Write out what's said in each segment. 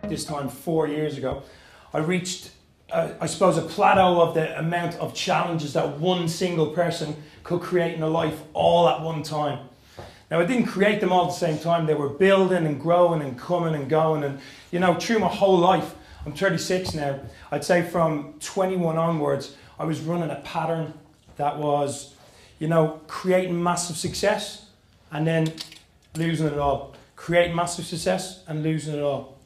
this time 4 years ago, I reached, I suppose, a plateau of the amount of challenges that one single person could create in a life all at one time. Now, I didn't create them all at the same time. They were building and growing and coming and going. And, you know, through my whole life, I'm 36 now, I'd say from 21 onwards, I was running a pattern that was, you know, creating massive success and then losing it all. Create massive success and losing it all.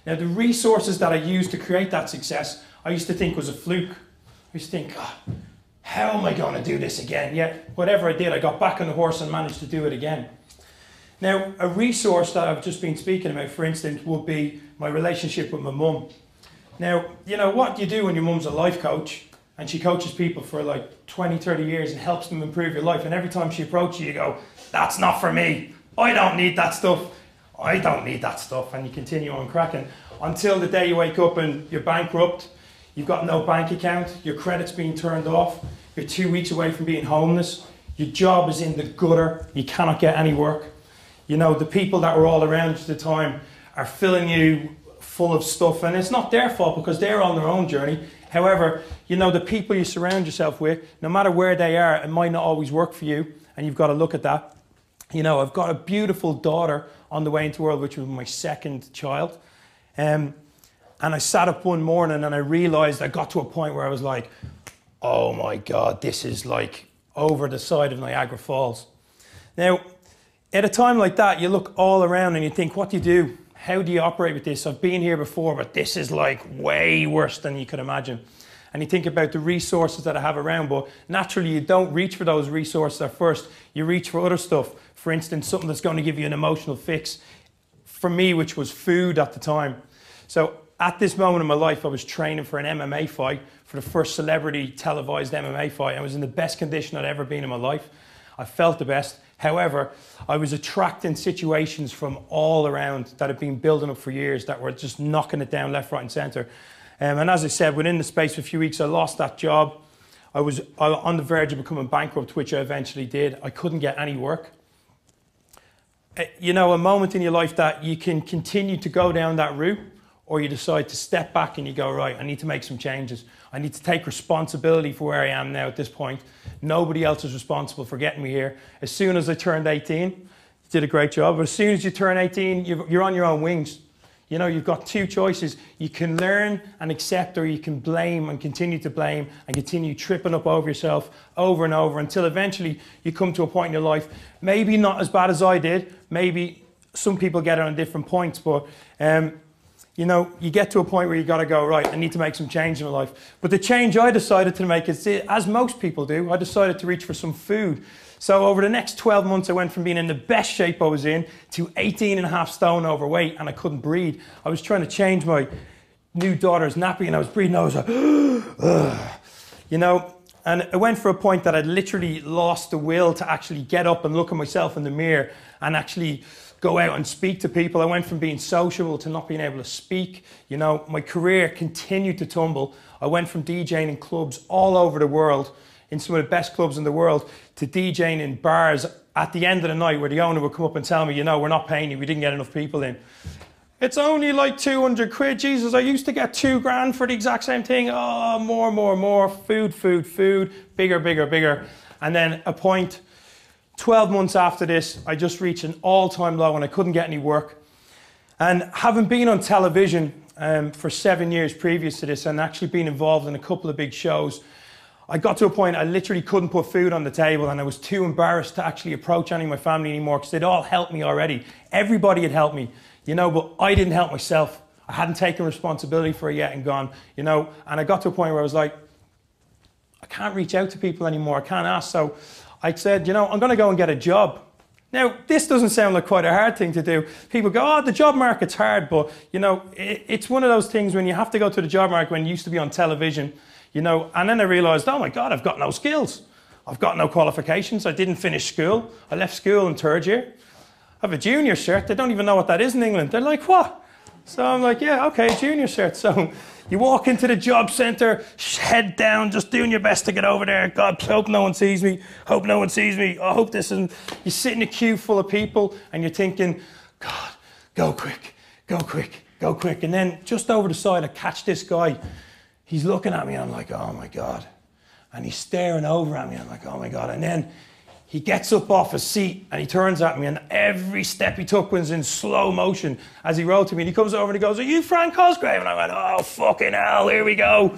Now, the resources that I used to create that success, I used to think was a fluke. I used to think, oh, how am I going to do this again? Yet, whatever I did, I got back on the horse and managed to do it again. Now, a resource that I've just been speaking about, for instance, would be my relationship with my mum. Now, you know, what do you do when your mum's a life coach and she coaches people for like 20, 30 years and helps them improve your life, and every time she approaches you, you go, that's not for me. I don't need that stuff. I don't need that stuff. And you continue on cracking until the day you wake up and you're bankrupt, you've got no bank account, your credit's being turned off, you're 2 weeks away from being homeless, your job is in the gutter, you cannot get any work. You know, the people that were all around you at the time are filling you full of stuff, and it's not their fault because they're on their own journey. However, you know, the people you surround yourself with, no matter where they are, it might not always work for you, and you've got to look at that. You know, I've got a beautiful daughter on the way into the world, which was my second child. And I sat up one morning and I realized I got to a point where I was like, oh my God, this is like over the side of Niagara Falls. Now, at a time like that, you look all around and you think, what do you do? How do you operate with this? I've been here before, but this is like way worse than you could imagine. And you think about the resources that I have around, but naturally you don't reach for those resources at first. You reach for other stuff. For instance, something that's going to give you an emotional fix. For me, which was food at the time. So at this moment in my life, I was training for an MMA fight, for the first celebrity televised MMA fight. I was in the best condition I'd ever been in my life. I felt the best. However, I was attracting situations from all around that had been building up for years that were just knocking it down left, right and centre. And as I said, within the space of a few weeks, I lost that job. I was on the verge of becoming bankrupt, which I eventually did. I couldn't get any work. You know, a moment in your life that you can continue to go down that route, or you decide to step back and you go, right, I need to make some changes. I need to take responsibility for where I am now at this point. Nobody else is responsible for getting me here. As soon as I turned 18, you did a great job, but as soon as you turn 18, you're on your own wings. You know, you've got two choices. You can learn and accept, or you can blame and continue to blame and continue tripping up over yourself over and over until eventually you come to a point in your life, maybe not as bad as I did, maybe some people get it on different points, but you know, you get to a point where you got to go, right, I need to make some change in my life. But the change I decided to make is, as most people do, I decided to reach for some food. So over the next 12 months, I went from being in the best shape I was in to 18.5 stone overweight, and I couldn't breathe. I was trying to change my new daughter's nappy and I was breathing. I was like, you know, and it went for a point that I'd literally lost the will to actually get up and look at myself in the mirror and actually go out and speak to people. I went from being sociable to not being able to speak. You know, my career continued to tumble. I went from DJing in clubs all over the world, in some of the best clubs in the world, to DJing in bars at the end of the night where the owner would come up and tell me, you know, we're not paying you, we didn't get enough people in. It's only like 200 quid. Jesus, I used to get 2 grand for the exact same thing. Oh, more. Food. Bigger. And then a point, 12 months after this, I just reached an all-time low and I couldn't get any work. And having been on television for 7 years previous to this and actually been involved in a couple of big shows, I got to a point I literally couldn't put food on the table, and I was too embarrassed to actually approach any of my family anymore because they'd all helped me already. Everybody had helped me, you know, but I didn't help myself. I hadn't taken responsibility for it yet and gone, you know, and I got to a point where I was like, I can't reach out to people anymore. I can't ask. So I said, you know, I'm going to go and get a job. Now, this doesn't sound like quite a hard thing to do. People go, oh, the job market's hard, but, you know, it's one of those things when you have to go to the job market when you used to be on television, you know, and then I realized, oh my God, I've got no skills. I've got no qualifications. I didn't finish school. I left school in 3rd year. I have a junior cert. They don't even know what that is in England. They're like, what? So I'm like, yeah, okay, junior cert. So you walk into the job centre, head down, just doing your best to get over there. God, hope no one sees me. Hope no one sees me. I hope this isn't. You sit in a queue full of people and you're thinking, God, go quick, go quick. And then just over the side, I catch this guy. He's looking at me, and I'm like, oh my God. And he's staring over at me, and I'm like, oh my God. And then he gets up off his seat and he turns at me, and every step he took was in slow motion as he rode to me. And he comes over and he goes, are you Fran Cosgrave? And I went, oh, fucking hell, here we go.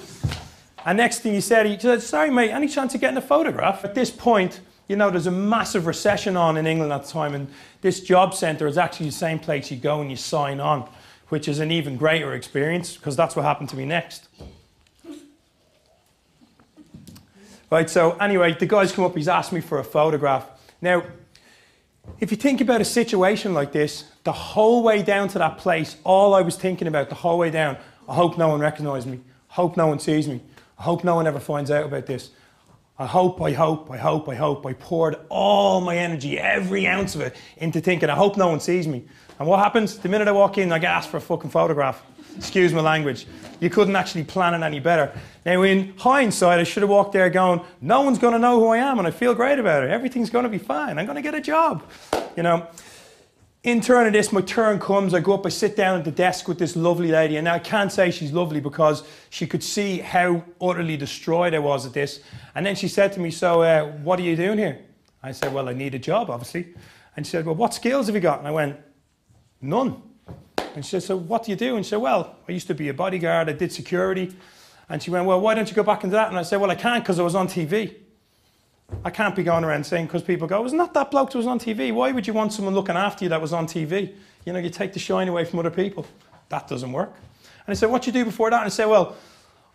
And next thing he said, sorry, mate, any chance of getting a photograph? At this point, you know, there's a massive recession on in England at the time, and this job centre is actually the same place you go and you sign on, which is an even greater experience, because that's what happened to me next. Right, so anyway, the guy's come up, he's asked me for a photograph. Now, if you think about a situation like this, the whole way down to that place, all I was thinking about the whole way down, I hope no one recognises me. I hope no one sees me. I hope no one ever finds out about this. I hope. I poured all my energy, every ounce of it, into thinking, I hope no one sees me. And what happens? The minute I walk in, I get asked for a fucking photograph. Excuse my language. You couldn't actually plan it any better. Now, in hindsight, I should have walked there going, no one's going to know who I am, and I feel great about it. Everything's going to be fine. I'm going to get a job. You know, in turn of this, my turn comes. I go up, I sit down at the desk with this lovely lady, and now I can't say she's lovely because she could see how utterly destroyed I was at this. And then she said to me, so what are you doing here? I said, well, I need a job, obviously. And she said, well, what skills have you got? And I went, none. And she said, so what do you do? And she said, well, I used to be a bodyguard, I did security. And she went, well, why don't you go back into that? And I said, well, I can't because I was on TV. I can't be going around saying, because people go, it was not that bloke that was on TV. Why would you want someone looking after you that was on TV? You know, you take the shine away from other people. That doesn't work. And I said, what did you do before that? And I said, well,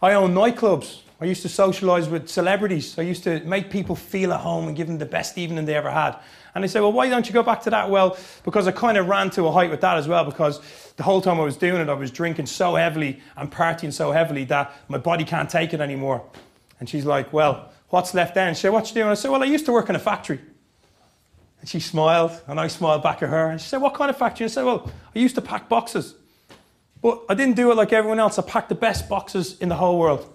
I own nightclubs. I used to socialise with celebrities. I used to make people feel at home and give them the best evening they ever had. And they said, well, why don't you go back to that? Well, because I kind of ran to a height with that as well, because the whole time I was doing it, I was drinking so heavily and partying so heavily that my body can't take it anymore. And she's like, well, what's left then? She said, what you doing? I said, well, I used to work in a factory. And she smiled, and I smiled back at her. And she said, what kind of factory? I said, well, I used to pack boxes. But I didn't do it like everyone else. I packed the best boxes in the whole world.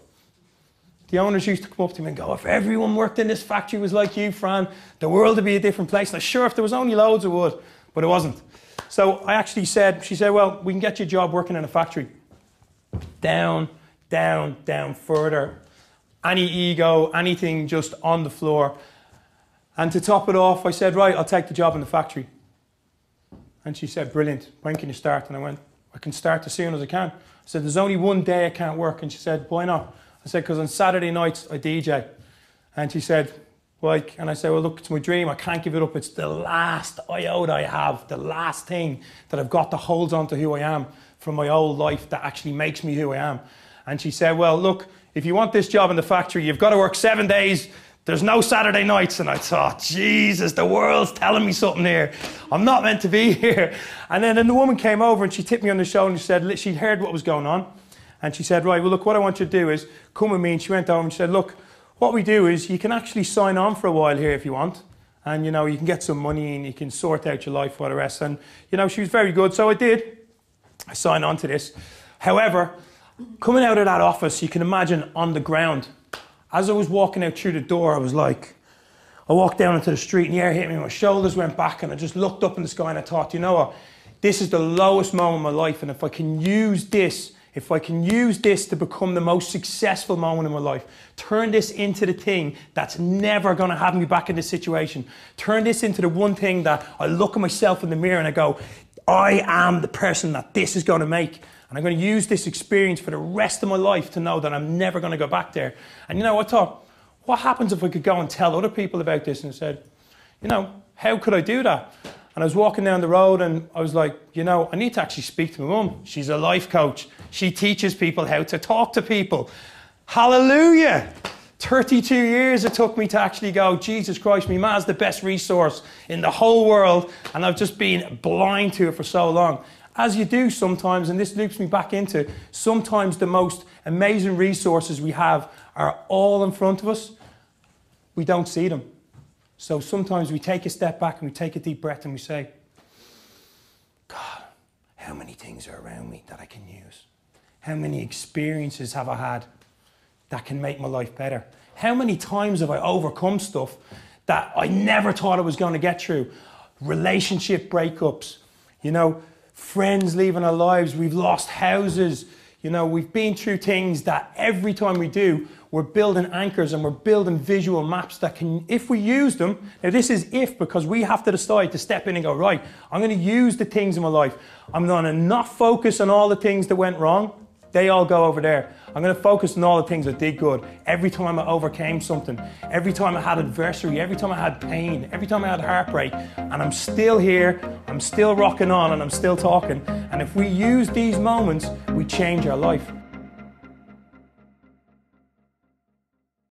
The owners used to come up to me and go, if everyone worked in this factory was like you, Fran, the world would be a different place. And sure, if there was only loads, it would, but it wasn't. So I actually said, she said, well, we can get you a job working in a factory. Down, down, down further. Any ego, anything just on the floor. And to top it off, I said, right, I'll take the job in the factory. And she said, brilliant, when can you start? And I went, I can start as soon as I can. I said, there's only one day I can't work. And she said, why not? I said, because on Saturday nights I DJ. And she said, like, and I said, well, look, it's my dream. I can't give it up. It's the last iota I have, the last thing that I've got that holds on to who I am from my old life that actually makes me who I am. And she said, well, look, if you want this job in the factory, you've got to work 7 days. There's no Saturday nights. And I thought, Jesus, the world's telling me something here. I'm not meant to be here. And then the woman came over and she tipped me on the shoulder and she said, she heard what was going on. And she said, right, well, look, what I want you to do is come with me. And she went over and she said, look, what we do is you can actually sign on for a while here if you want. And, you know, you can get some money and you can sort out your life for the rest. And, you know, she was very good. So I did. I signed on to this. However, coming out of that office, you can imagine on the ground, as I was walking out through the door, I was like, I walked down into the street and the air hit me, my shoulders went back and I just looked up in the sky and I thought, you know what, this is the lowest moment of my life, and if I can use this to become the most successful moment in my life, turn this into the thing that's never going to have me back in this situation, turn this into the one thing that I look at myself in the mirror and I go, I am the person that this is going to make. And I'm going to use this experience for the rest of my life to know that I'm never going to go back there. And you know, I thought, what happens if I could go and tell other people about this? And I said, you know, how could I do that? And I was walking down the road and I was like, you know, I need to actually speak to my mum. She's a life coach. She teaches people how to talk to people. Hallelujah. 32 years it took me to actually go, Jesus Christ, my ma's the best resource in the whole world. And I've just been blind to it for so long. As you do sometimes, and this loops me back into, sometimes the most amazing resources we have are all in front of us. We don't see them. So sometimes we take a step back and we take a deep breath and we say, God, how many things are around me that I can use? How many experiences have I had that can make my life better? How many times have I overcome stuff that I never thought I was going to get through? Relationship breakups, you know, friends leaving our lives, we've lost houses, you know, we've been through things that every time we do, we're building anchors and we're building visual maps that can, if we use them, now this is if, because we have to decide to step in and go, right, I'm going to use the things in my life. I'm going to not focus on all the things that went wrong. They all go over there. I'm going to focus on all the things that did good. Every time I overcame something, every time I had adversity, every time I had pain, every time I had heartbreak, and I'm still here, I'm still rocking on, and I'm still talking. And if we use these moments, we change our life.